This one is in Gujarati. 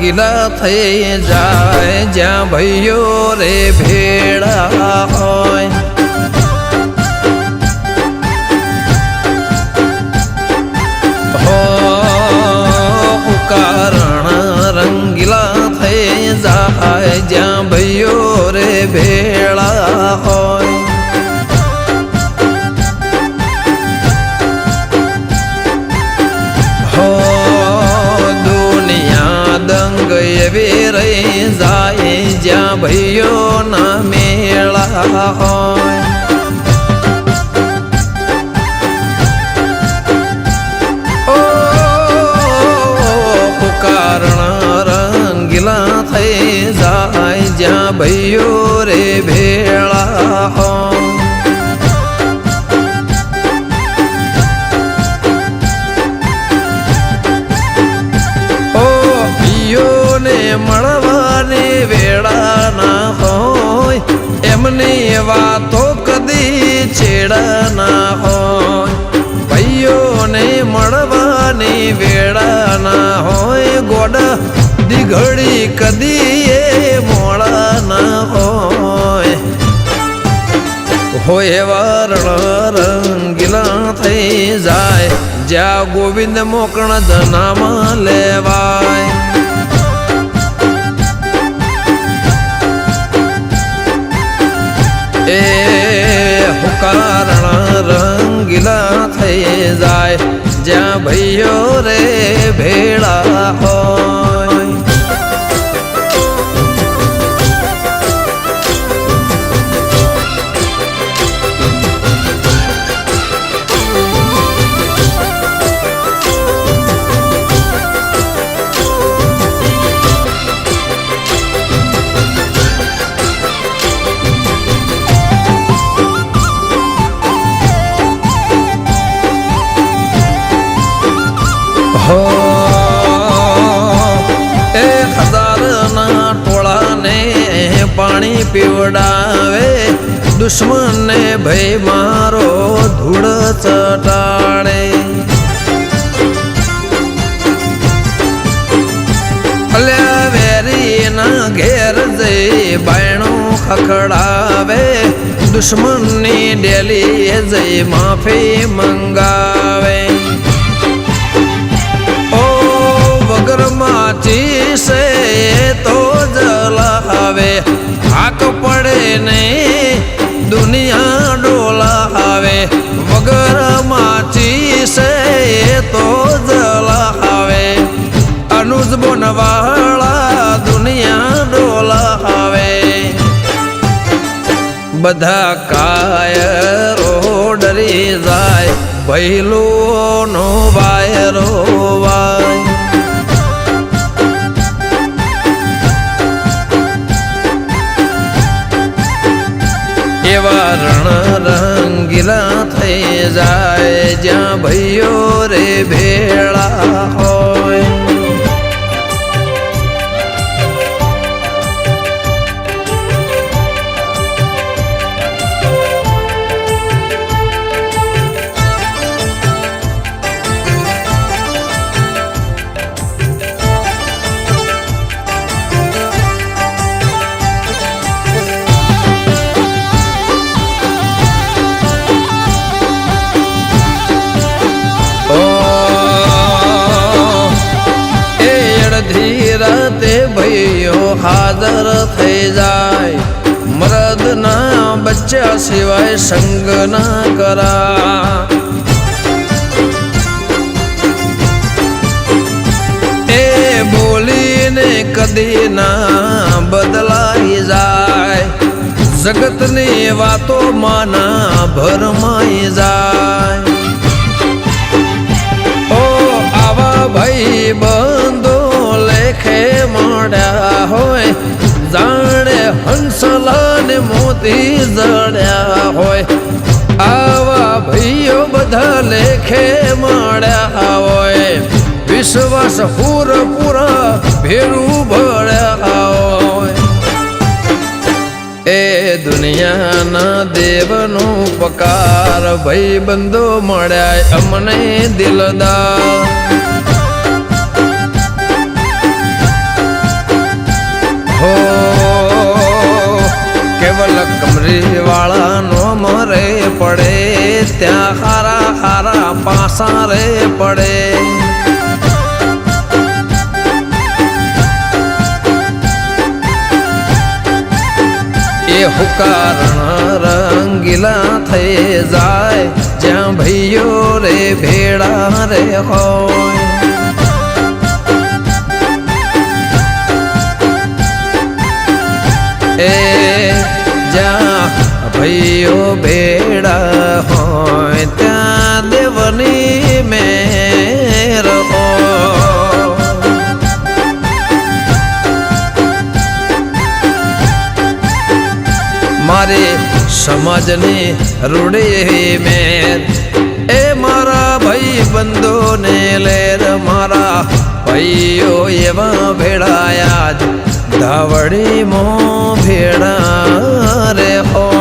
રંગીલા થઈ જાય જ્યાં ભાઈઓ રે ભેળા હોય કારણ રંગીલા થઈ જાય જ્યાં ભાઈઓ રે ભેળા હોય હો દુનિયા દંગ એવી રહી જાય જ્યાં ભાઈઓ ના મેળા હોય થઈ જાય જ્યાં ભાઈઓ રે ભેળા હોય ઓ પિયોને મળવાની વેળા ના હોય એમની વાતો કદી છેડા ના હોય ભાઈઓને મળવાની વેળા ના હોય ગોડા ઘડી કદી એ મોડા ના હોય વરણ રંગીલા થઈ જાય જ્યાં ગોવિંદ મોકણ જનામાં લેવાય એ કારણ રંગીલા થઈ જાય જ્યાં ભાઈઓ રે ભેળા હોય પાણી પીવડાવે દુશ્મનને ભય મારો ધૂળ ચટાડે અલ્યા વેરીના ઘેર જઈ બાયણું ખખડાવે દુશ્મનની ડેલી જઈ માફી મંગાવે ઓ વગર માચી છે તો જલાવે હાક પડે ને દુનિયા ડોલાવે વગર માચી છે તો જલાવે અનુજ બોનવાળા દુનિયા ડોલાવે બધા કાયરો ડરી જાય ભૈલો નો વાયરો વાય એવા રણ રંગીલા થઈ જાય જ્યાં ભાઈઓ રે ભેળા હોય ધીરતે ભાઈઓ હાજર થઈ જાય મરદ ના બચ્ચા સિવાય સંગ ના કરા એ બોલીને કદી ના બદલાઈ જાય જગતની વાતો માના ભરમાઈ જાય ઓ આવા ભાઈ બંધો લેખે મળ્યા હોય જાણે હંસલા ને મોતી જડ્યા હોય આવા ભાઈઓ બધા લેખે મળ્યા હોય વિશ્વાસ પૂરા ભેરું ભળ્યા હોય એ દુનિયાના દેવનો પકાર ભાઈ બંધો મળ્યા અમને દિલદાર હો કેવલ કમરી વાળા નો મરે પડે ત્યાં હારા હારા પાસા રે પડે એ હુકારણ રંગીલા થઈ જાય જ્યાં ભાઈઓ રે ભેળા રે હોય એ જ્યાં ભાઈઓ ભેળા હોય ત્યાં દેવની મેર મારે સમાજની રૂડી મેર એ મારા ભાઈ બંધો ને લેર મારા ભાઈઓ એવા ભેળાયા જ ધાવડી મો ભેળા રે હો